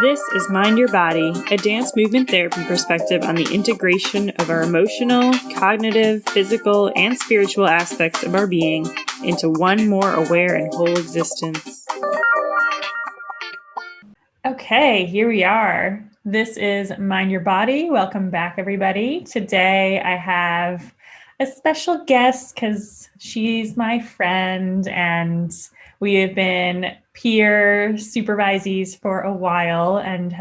This is Mind Your Body, a dance movement therapy perspective on the integration of our emotional, cognitive, physical, and spiritual aspects of our being into one more aware and whole existence. Okay, here we are. This is Mind Your Body. Welcome back, everybody. Today I have a special guest because she's my friend and we have been peer supervisees for a while and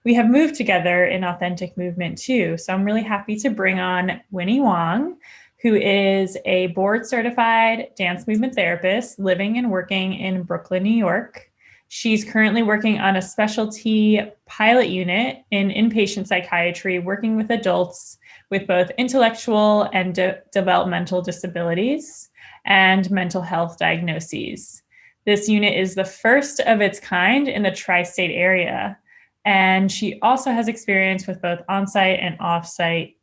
we have moved together in authentic movement too. So I'm really happy to bring on Winnie Wong, who is a board certified dance movement therapist living and working in Brooklyn, New York. She's currently working on a specialty pilot unit in inpatient psychiatry, working with adults with both intellectual and developmental disabilities and mental health diagnoses. This unit is the first of its kind in the tri-state area. And she also has experience with both on-site and off-site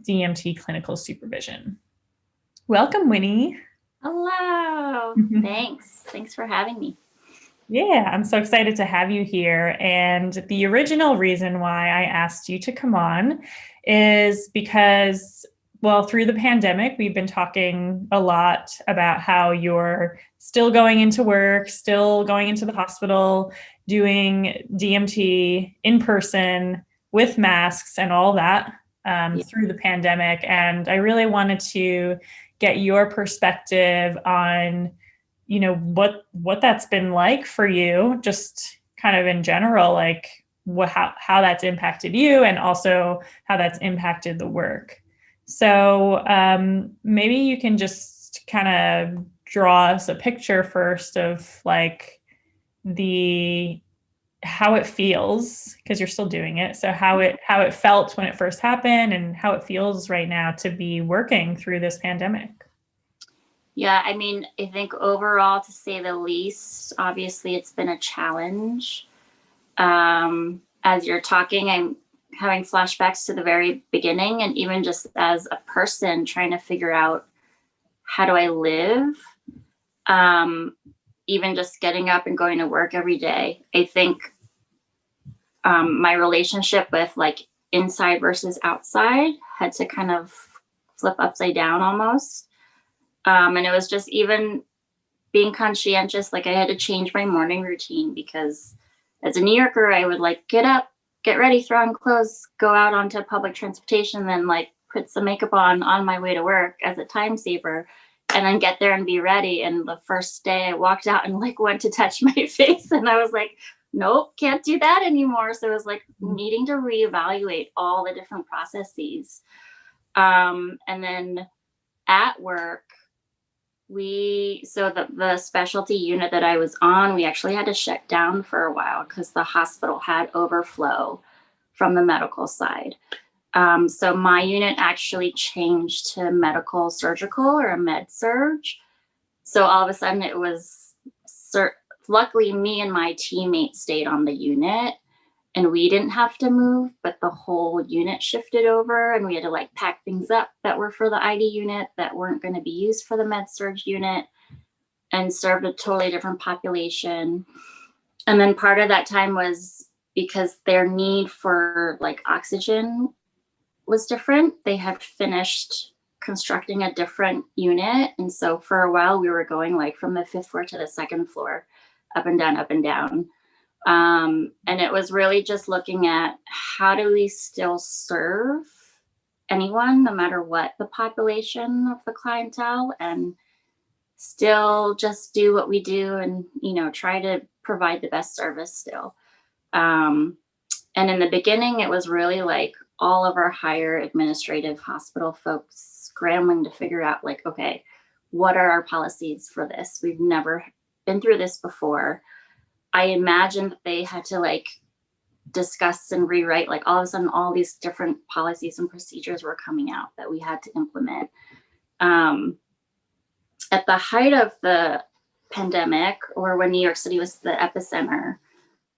DMT clinical supervision. Welcome, Winnie. Hello. Thanks for having me. Yeah, I'm so excited to have you here. And the original reason why I asked you to come on is because, well, through the pandemic, we've been talking a lot about how you're still going into work, still going into the hospital, doing DMT in person with masks and all that through the pandemic. And I really wanted to get your perspective on what that's been like for you, just kind of in general, like how that's impacted you and also how that's impacted the work. So maybe you can just kind of draw us a picture first of like how it feels, because you're still doing it. So how it felt when it first happened and how it feels right now to be working through this pandemic. Yeah, I mean, I think overall, to say the least, obviously it's been a challenge. As you're talking, I'm having flashbacks to the very beginning, and even just as a person trying to figure out how do I live, even just getting up and going to work every day. I think my relationship with like inside versus outside had to kind of flip upside down almost. And it was just even being conscientious, like I had to change my morning routine because as a New Yorker, I would like get up, get ready, throw on clothes, go out onto public transportation, then like put some makeup on my way to work as a time saver, and then get there and be ready. And the first day I walked out and like went to touch my face and I was like, nope, can't do that anymore. So it was like needing to reevaluate all the different processes. And then at work, the specialty unit that I was on, we actually had to shut down for a while because the hospital had overflow from the medical side. So my unit actually changed to medical surgical or a med surge. So all of a sudden it was, luckily me and my teammate stayed on the unit and we didn't have to move, but the whole unit shifted over and we had to like pack things up that were for the ID unit that weren't going to be used for the med surge unit and served a totally different population. And then part of that time was because their need for like oxygen was different. They had finished constructing a different unit. And so for a while we were going like from the 5th floor to the 2nd floor, up and down, up and down. And it was really just looking at how do we still serve anyone, no matter what the population of the clientele, and still just do what we do and, try to provide the best service still. And in the beginning, it was really like all of our higher administrative hospital folks scrambling to figure out like, okay, what are our policies for this? We've never been through this before. I imagine that they had to like discuss and rewrite, like all of a sudden, all these different policies and procedures were coming out that we had to implement. At the height of the pandemic, or when New York City was the epicenter,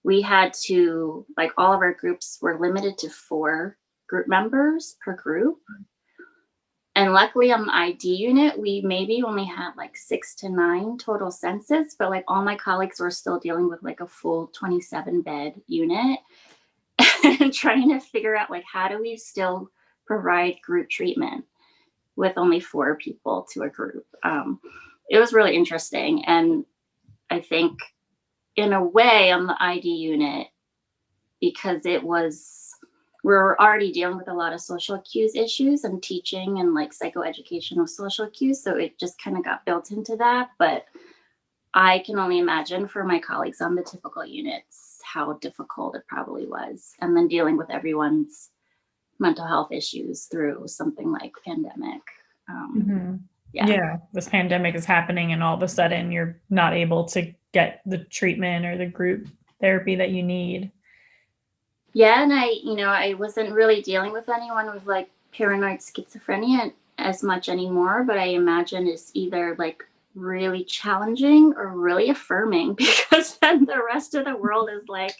we had to, like all of our groups were limited to 4 group members per group. And luckily on the ID unit, we maybe only had like 6 to 9 total census, but like all my colleagues were still dealing with like a full 27 bed unit and trying to figure out like how do we still provide group treatment with only 4 people to a group. It was really interesting. And I think in a way on the ID unit, because we're already dealing with a lot of social cues issues and teaching and like psychoeducational social cues. So it just kind of got built into that. But I can only imagine for my colleagues on the typical units how difficult it probably was. And then dealing with everyone's mental health issues through something like pandemic. Yeah, this pandemic is happening and all of a sudden you're not able to get the treatment or the group therapy that you need. Yeah, and I wasn't really dealing with anyone with like paranoid schizophrenia as much anymore, but I imagine it's either like really challenging or really affirming because then the rest of the world is like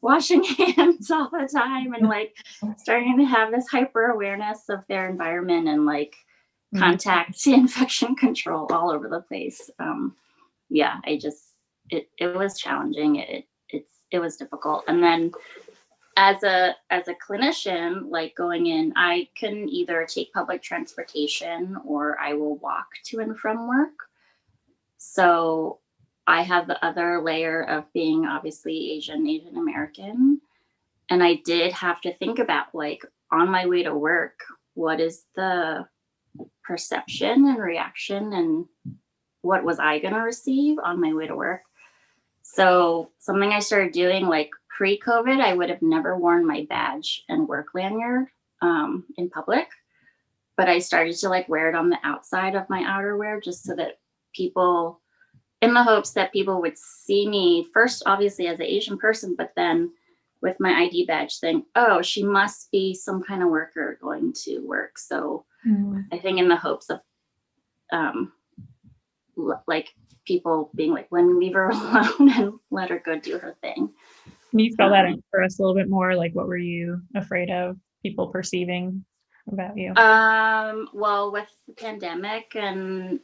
washing hands all the time and like starting to have this hyper awareness of their environment and like contact infection control all over the place. Yeah, it was challenging. It was difficult. And then as a clinician, like going in, I can either take public transportation or I will walk to and from work. So I have the other layer of being obviously Asian American. And I did have to think about like on my way to work, what is the perception and reaction and what was I going to receive on my way to work? So something I started doing like pre-COVID, I would have never worn my badge and work lanyard in public, but I started to like wear it on the outside of my outerwear just so that people, in the hopes that people would see me first, obviously as an Asian person, but then with my ID badge think, oh, she must be some kind of worker going to work. So I think in the hopes of like people being like, let me leave her alone and let her go do her thing. Can you spell that out for us a little bit more? Like, what were you afraid of people perceiving about you? Well, with the pandemic and,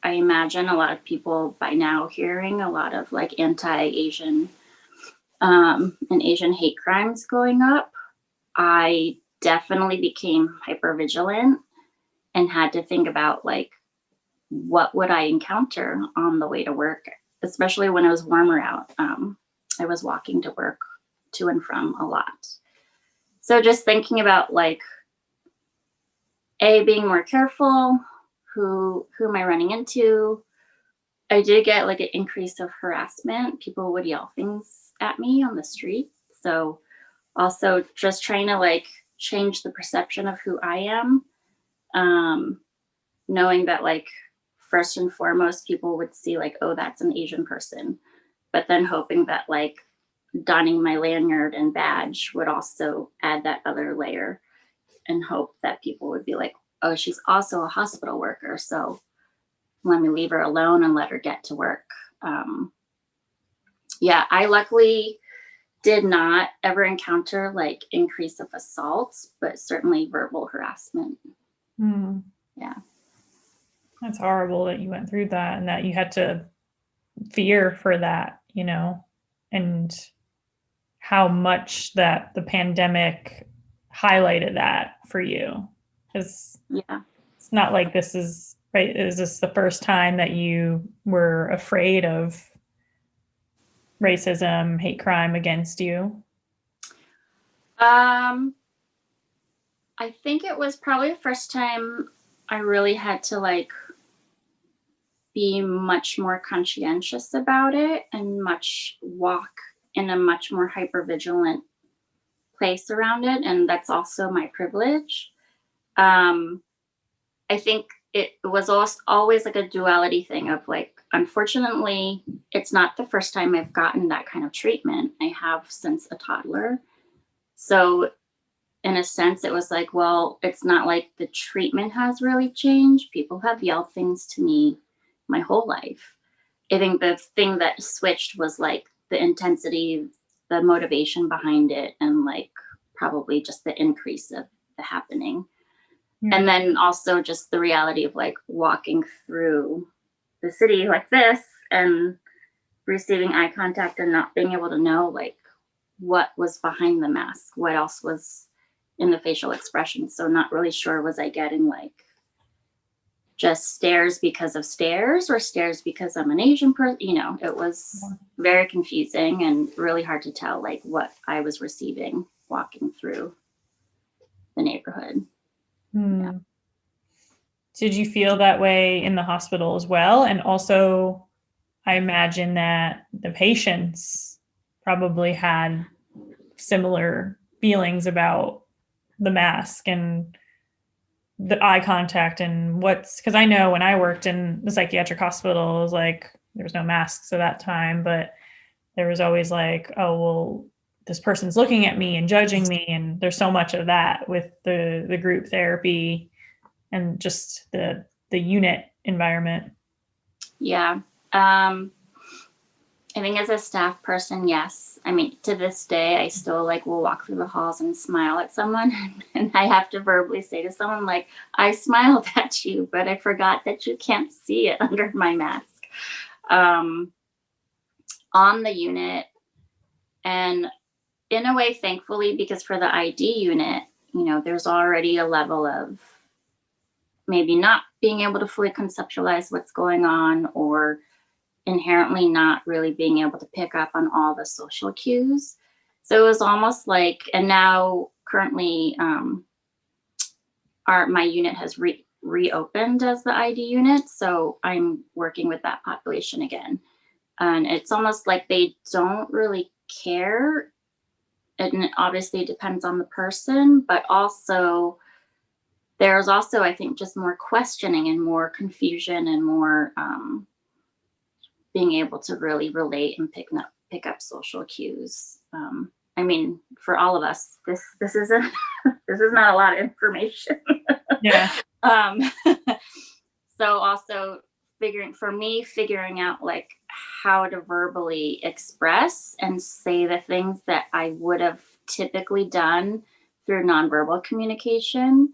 I imagine a lot of people by now hearing a lot of like anti-Asian and Asian hate crimes going up. I definitely became hyper vigilant and had to think about like, what would I encounter on the way to work, especially when it was warmer out. I was walking to work to and from a lot. So just thinking about like, being more careful, who am I running into? I did get like an increase of harassment. People would yell things at me on the street. So also just trying to like change the perception of who I am. Knowing that like, first and foremost, people would see like, oh, that's an Asian person. But then hoping that like donning my lanyard and badge would also add that other layer and hope that people would be like, oh, she's also a hospital worker. So let me leave her alone and let her get to work. Yeah, I luckily did not ever encounter like increase of assaults, but certainly verbal harassment. Yeah. That's horrible that you went through that and that you had to fear for that, and how much that the pandemic highlighted that for you. Because it's not like this is, right? Is this the first time that you were afraid of racism, hate crime against you? I think it was probably the first time I really had to like be much more conscientious about it and walk in a much more hyper-vigilant place around it. And that's also my privilege. I think it was always like a duality thing of like, unfortunately, it's not the first time I've gotten that kind of treatment. I have since a toddler. So in a sense, it was like, well, it's not like the treatment has really changed. People have yelled things to me my whole life. I think the thing that switched was like the intensity, the motivation behind it, and like probably just the increase of the happening. Yeah. And then also just the reality of like walking through the city like this and receiving eye contact and not being able to know like what was behind the mask, what else was in the facial expression. So not really sure, was I getting like just stares because of stares or stares because I'm an Asian person? You know, it was very confusing and really hard to tell like what I was receiving walking through the neighborhood. Yeah. Did you feel that way in the hospital as well? And also, I imagine that the patients probably had similar feelings about the mask and the eye contact and what's, because I know when I worked in the psychiatric hospital, it was like there was no masks at that time, but there was always like, oh, well, this person's looking at me and judging me. And there's so much of that with the group therapy and just the unit environment. Yeah. I think as a staff person, yes. I mean, to this day, I still like will walk through the halls and smile at someone. And I have to verbally say to someone, like, I smiled at you, but I forgot that you can't see it under my mask. On the unit, and in a way, thankfully, because for the ID unit, you know, there's already a level of maybe not being able to fully conceptualize what's going on, or inherently not really being able to pick up on all the social cues. So it was almost like, and now currently my unit has reopened as the ID unit. So I'm working with that population again. And it's almost like they don't really care. And it obviously depends on the person, but also there's also, I think, just more questioning and more confusion and more being able to really relate and pick up social cues. I mean, for all of us, this isn't this is not a lot of information. Yeah. So also figuring out like how to verbally express and say the things that I would have typically done through nonverbal communication.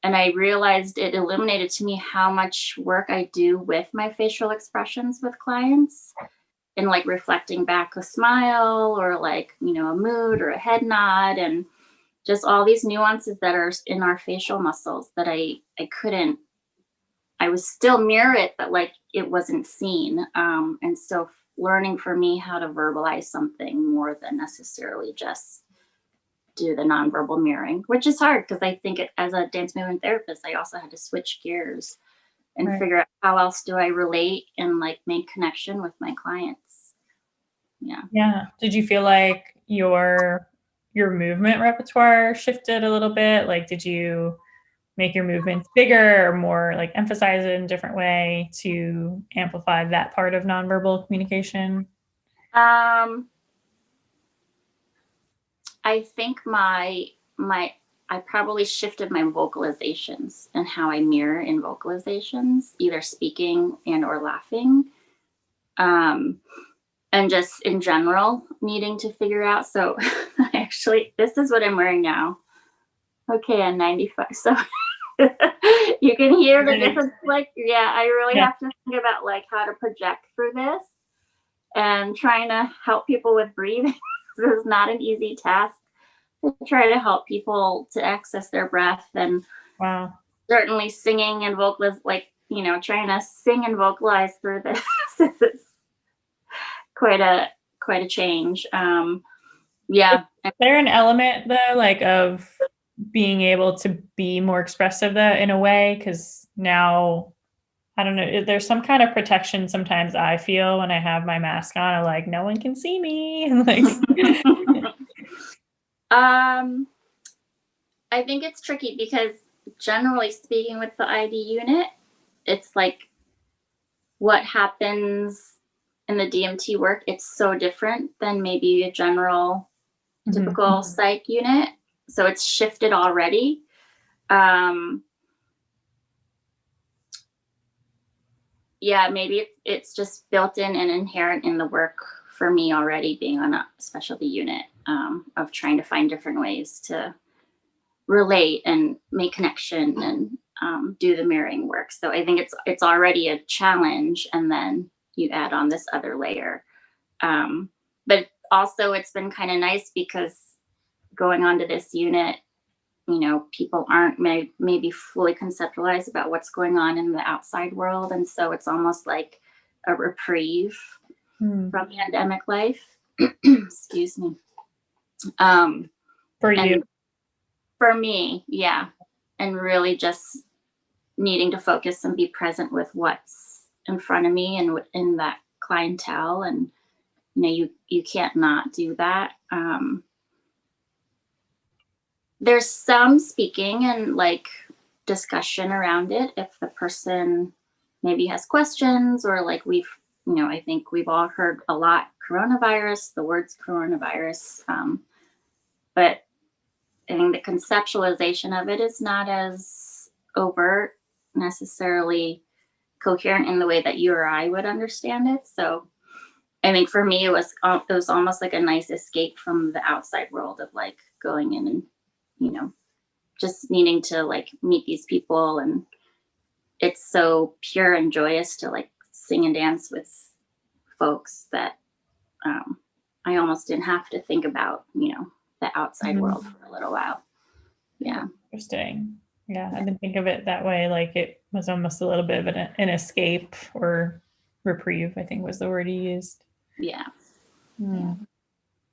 And I realized it illuminated to me how much work I do with my facial expressions with clients, and like reflecting back a smile or like, you know, a mood or a head nod, and just all these nuances that are in our facial muscles that I was still mirror it, but like it wasn't seen. And so learning for me how to verbalize something more than necessarily just do the nonverbal mirroring, which is hard because I think as a dance movement therapist, I also had to switch gears and figure out how else do I relate and like make connection with my clients. Yeah. Yeah. Did you feel like your movement repertoire shifted a little bit? Like, did you make your movements bigger or more like emphasize it in a different way to amplify that part of nonverbal communication? I think I probably shifted my vocalizations and how I mirror in vocalizations, either speaking and or laughing. And just in general needing to figure out. So actually, this is what I'm wearing now. Okay, I'm 95. So you can hear the difference. Like, yeah, I really have to think about like how to project through this and trying to help people with breathing. This is not an easy task to try to help people to access their breath, and certainly singing and vocalize, like, you know, trying to sing and vocalize through this is quite a change. Yeah. Is there an element though, like of being able to be more expressive though in a way? Because now I don't know, there's some kind of protection sometimes I feel when I have my mask on, like no one can see me. Like I think it's tricky because generally speaking with the ID unit, it's like what happens in the DMT work, it's so different than maybe a general typical psych unit. So it's shifted already. Yeah, maybe it's just built in and inherent in the work for me already, being on a specialty unit, of trying to find different ways to relate and make connection and do the mirroring work. So I think it's already a challenge, and then you add on this other layer. But also it's been kind of nice because going on to this unit, people aren't maybe fully conceptualized about what's going on in the outside world. And so it's almost like a reprieve from pandemic life. Excuse me. For you? For me, yeah. And really just needing to focus and be present with what's in front of me and in that clientele. And, you can't not do that. There's some speaking and like discussion around it if the person maybe has questions, or like I think we've all heard a lot coronavirus, the words coronavirus. But I think the conceptualization of it is not as overt, necessarily coherent in the way that you or I would understand it. So I think for me, it was almost like a nice escape from the outside world of like going in and, just needing to like meet these people. And it's so pure and joyous to like sing and dance with folks that I almost didn't have to think about, the outside world for a little while. Yeah. Interesting. Yeah, I didn't think of it that way. Like it was almost a little bit of an escape or reprieve, I think was the word you used. Yeah. Yeah.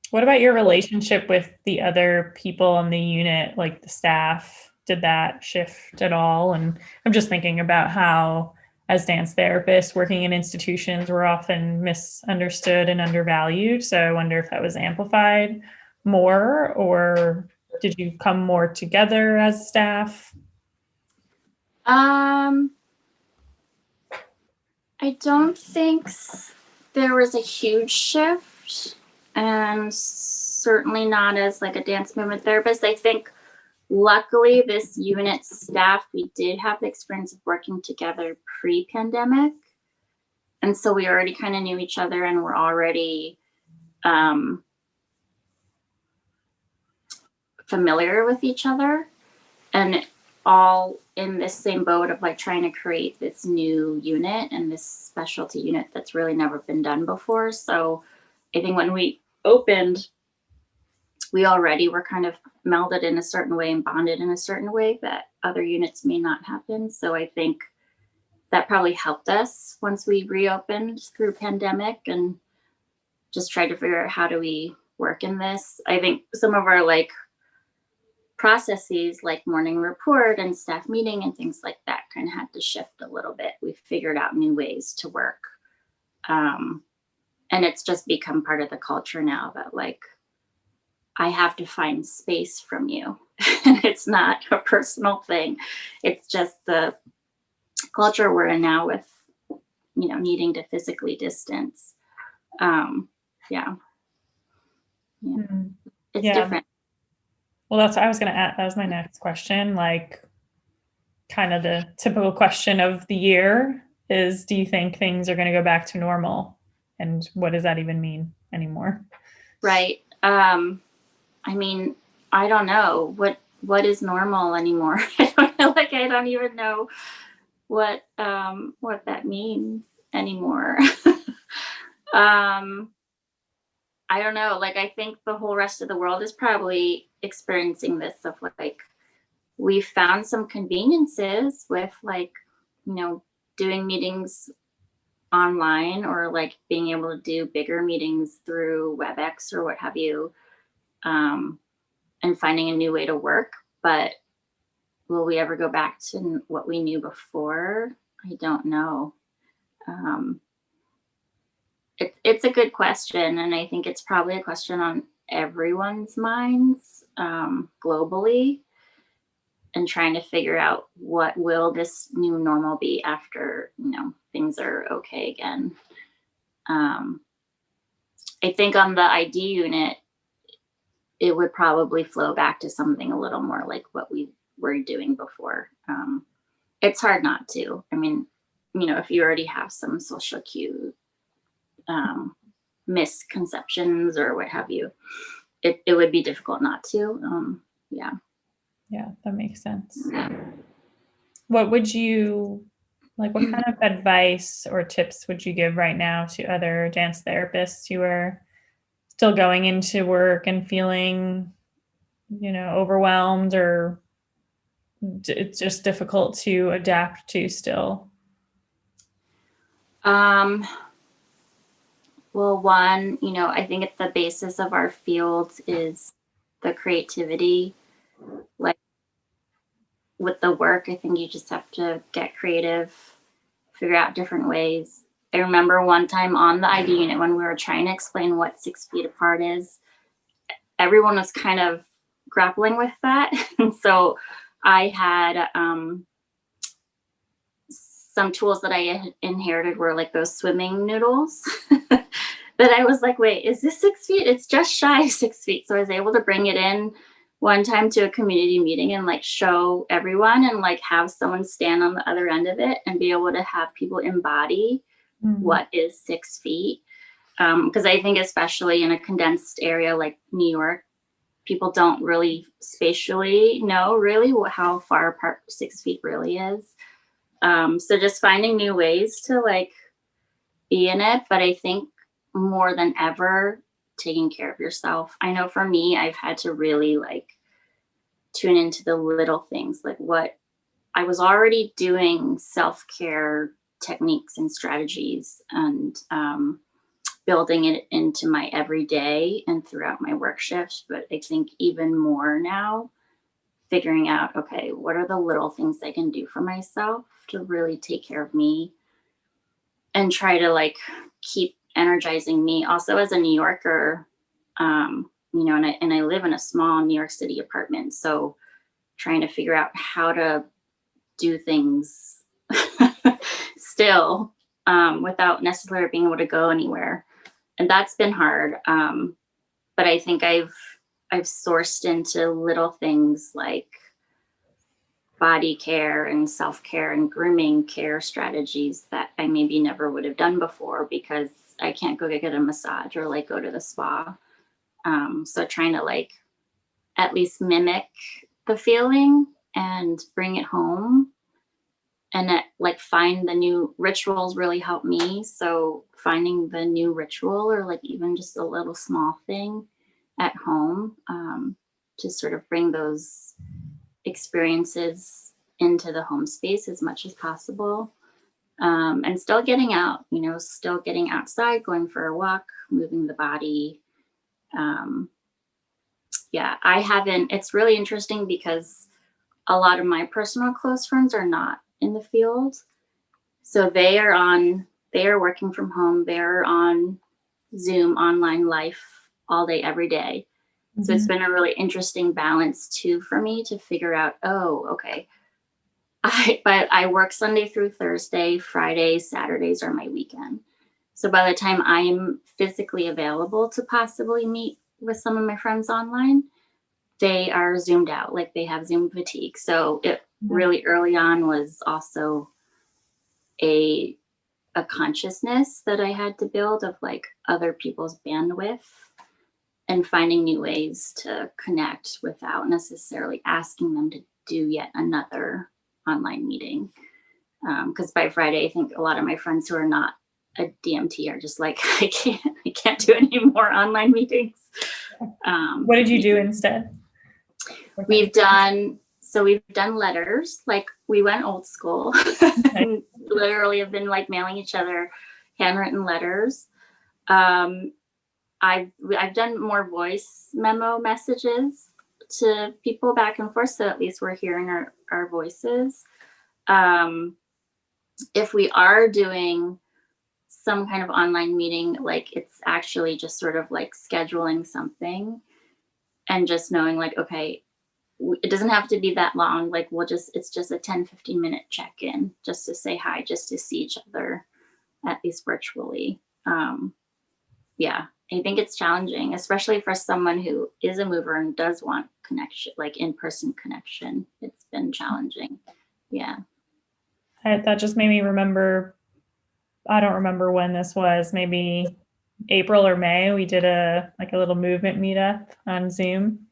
What about your relationship with the other people on the unit, like the staff? Did that shift at all? And I'm just thinking about how, as dance therapists working in institutions, we're often misunderstood and undervalued. So I wonder if that was amplified more, or did you come more together as staff? I don't think there was a huge shift, and certainly not as like a dance movement therapist. I think luckily this unit staff, we did have the experience of working together pre-pandemic. And so we already kind of knew each other and were already familiar with each other, and all in this same boat of like trying to create this new unit and this specialty unit that's really never been done before. So I think when we opened, we already were kind of melded in a certain way and bonded in a certain way that other units may not have been. So I think that probably helped us once we reopened through pandemic and just tried to figure out how do we work in this. I think some of our like processes like morning report and staff meeting and things like that kind of had to shift a little bit. We figured out new ways to work. And it's just become part of the culture now that like, I have to find space from you. And it's not a personal thing. It's just the culture we're in now with, needing to physically distance. Yeah. It's different. Well, I was going to add, that was my next question. Like, kind of the typical question of the year is, do you think things are going to go back to normal? And what does that even mean anymore? Right. I mean, I don't know what is normal anymore. I don't know. Like, I don't even know what that means anymore. I don't know. Like, I think the whole rest of the world is probably experiencing this of like, we found some conveniences with like, doing meetings online or like being able to do bigger meetings through WebEx or what have you, and finding a new way to work. But will we ever go back to what we knew before? I don't know. It's a good question, and I think it's probably a question on everyone's minds globally, and trying to figure out what will this new normal be after things are okay again. I think on the ID unit, it would probably flow back to something a little more like what we were doing before. It's hard not to. I mean, if you already have some social cue misconceptions or what have you, it would be difficult not to. Yeah. Yeah, that makes sense. What would you like, what kind of advice or tips would you give right now to other dance therapists who are still going into work and feeling, overwhelmed or it's just difficult to adapt to still? Um, well, one, I think at the basis of our field is the creativity. Like with the work, I think you just have to get creative, figure out different ways. I remember one time on the ID unit when we were trying to explain what 6 feet apart is, everyone was kind of grappling with that. And so I had some tools that I inherited were like those swimming noodles. That I was like, wait, is this 6 feet? It's just shy of 6 feet. So I was able to bring it in one time to a community meeting and like show everyone and like have someone stand on the other end of it and be able to have people embody Mm. what is 6 feet. Because I think especially in a condensed area like New York, people don't really spatially know really how far apart 6 feet really is. So just finding new ways to like be in it. But I think more than ever, taking care of yourself. I know for me, I've had to really like tune into the little things, like what I was already doing self care techniques and strategies and building it into my everyday and throughout my work shifts. But I think even more now, figuring out, okay, what are the little things I can do for myself to really take care of me and try to like keep energizing me. Also, as a New Yorker, and I live in a small New York City apartment, so trying to figure out how to do things still without necessarily being able to go anywhere, and that's been hard. But I think I've sourced into little things like body care and self care and grooming care strategies that I maybe never would have done before because I can't go get a massage or like go to the spa. So trying to like at least mimic the feeling and bring it home and like find the new rituals really help me. So finding the new ritual or like even just a little small thing at home to sort of bring those experiences into the home space as much as possible. And still getting out, still getting outside, going for a walk, moving the body. Um, yeah, I haven't, it's really interesting because a lot of my personal close friends are not in the field. So they are working from home, they're on Zoom online life all day, every day. So it's Mhm. been a really interesting balance too for me to figure out, oh, okay, but I work Sunday through Thursday, Fridays, Saturdays are my weekend. So by the time I'm physically available to possibly meet with some of my friends online, they are zoomed out, like they have Zoom fatigue. So it Yeah. really early on was also a a consciousness that I had to build of like other people's bandwidth and finding new ways to connect without necessarily asking them to do yet another online meeting. Because by Friday, I think a lot of my friends who are not a DMT are just like, I can't do any more online meetings. What did you Yeah. do instead? What kind We've done so we've done letters, like we went old school of and literally have been like mailing each other handwritten letters. Um, I've done more voice memo messages to people back and forth, so at least we're hearing our voices. Um, if we are doing some kind of online meeting, like it's actually just sort of like scheduling something and just knowing like, okay, it doesn't have to be that long. Like it's just a 10-15 minute check-in just to say hi, just to see each other, at least virtually. Yeah, I think it's challenging, especially for someone who is a mover and does want connection, like in-person connection. It's been challenging. Yeah. that just made me remember, I don't remember when this was, maybe April or May, we did a little movement meetup on Zoom.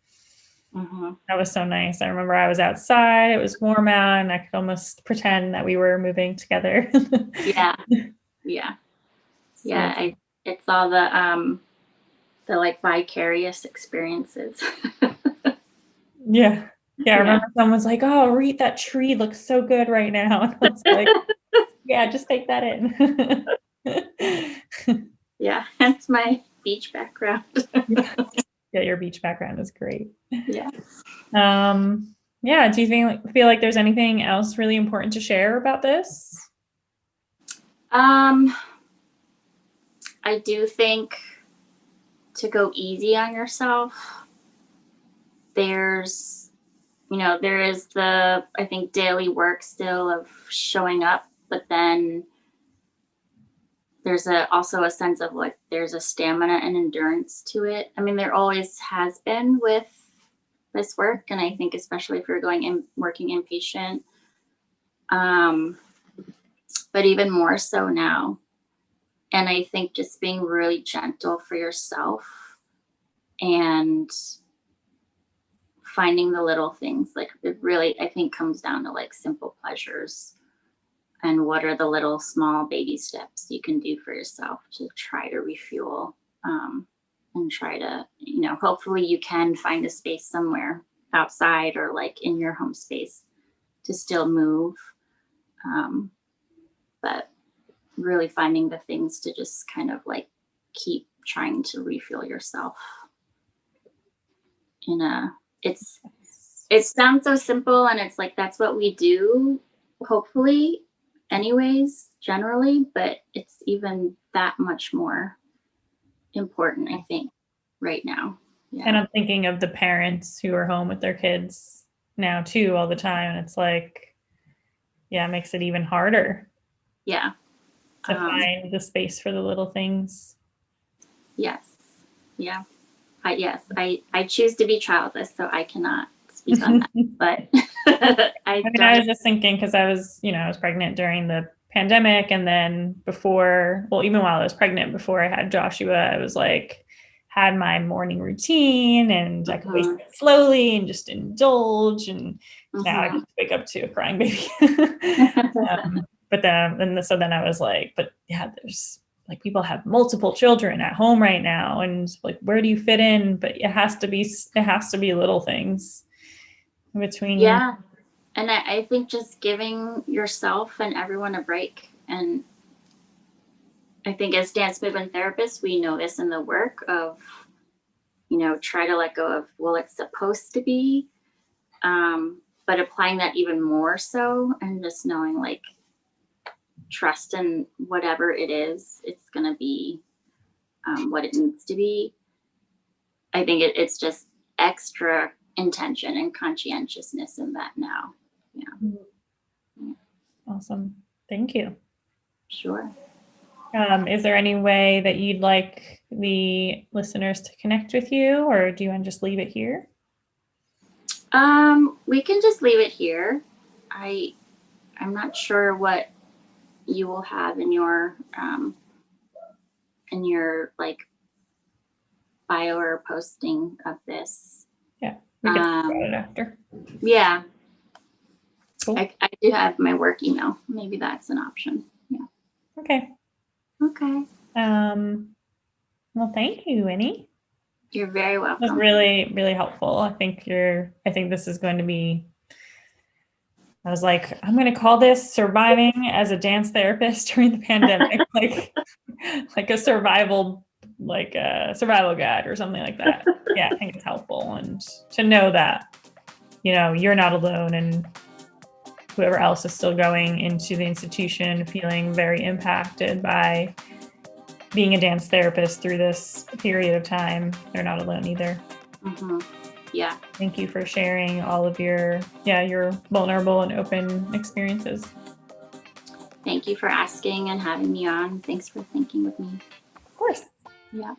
Mm-hmm. That was so nice. I remember I was outside, it was warm out, and I could almost pretend that we were moving together. Yeah. Yeah. So, Yeah. It's all the like vicarious experiences. yeah. Yeah, I Yeah. remember someone was like, "Oh, Reed, that tree looks so good right now." And I was like, "Yeah, just take that in." Yeah. That's my beach background. Yeah. Yeah, your beach background is great. Yeah. Yeah, do you feel like there's anything else really important to share about this? Um, I do think to go easy on yourself. There's, there is I think, daily work still of showing up, but then there's also a sense of like there's a stamina and endurance to it. I mean, there always has been with this work, and I think especially if you're working inpatient, but even more so now. And I think just being really gentle for yourself and finding the little things, like it really, I think, comes down to like simple pleasures and what are the little small baby steps you can do for yourself to try to refuel, and try to, hopefully you can find a space somewhere outside or like in your home space to still move. But really finding the things to just kind of like keep trying to refuel yourself in a it sounds so simple, and it's like that's what we do hopefully anyways generally, but it's even that much more important, I think, right now. And Yeah. I'm thinking of the parents who are home with their kids now too all the time. And it's like, yeah, it makes it even harder Yeah. to find the space for the little things. Yes. Yeah. I choose to be childless, so I cannot speak on that, but I mean, I was just thinking because I was pregnant during the pandemic, and then before, well, even while I was pregnant, before I had Joshua, I was like, had my morning routine, and I could wake up slowly and just indulge, and now I just wake up to a crying baby. But then I was like, but yeah, there's like people have multiple children at home right now, and like, where do you fit in? But it has to be little things in between. Yeah. And I think just giving yourself and everyone a break. And I think as dance movement therapists, we know this in the work of, try to let go of, well, it's supposed to be, but applying that even more so, and just knowing like trust in whatever it is, it's going to be what it needs to be. I think it's just extra intention and conscientiousness in that now. Yeah. Awesome. Thank you. Sure. Is there any way that you'd like the listeners to connect with you, or do you want to just leave it here? We can just leave it here. I'm not sure what you will have in your like bio or posting of this. Yeah, we can talk about it after. Yeah. Cool. I do have my work email. Maybe that's an option. Yeah. Okay. Well, thank you, Winnie. You're very welcome. It was really, really helpful. I think this is going to be, I was like, I'm going to call this surviving as a dance therapist during the pandemic, like a survival guide or something like that. Yeah, I think it's helpful, and to know that, you're not alone, and whoever else is still going into the institution feeling very impacted by being a dance therapist through this period of time, they're not alone either. Mm-hmm. Yeah. Thank you for sharing all of your vulnerable and open experiences. Thank you for asking and having me on. Thanks for thinking with me. Of course. Yeah.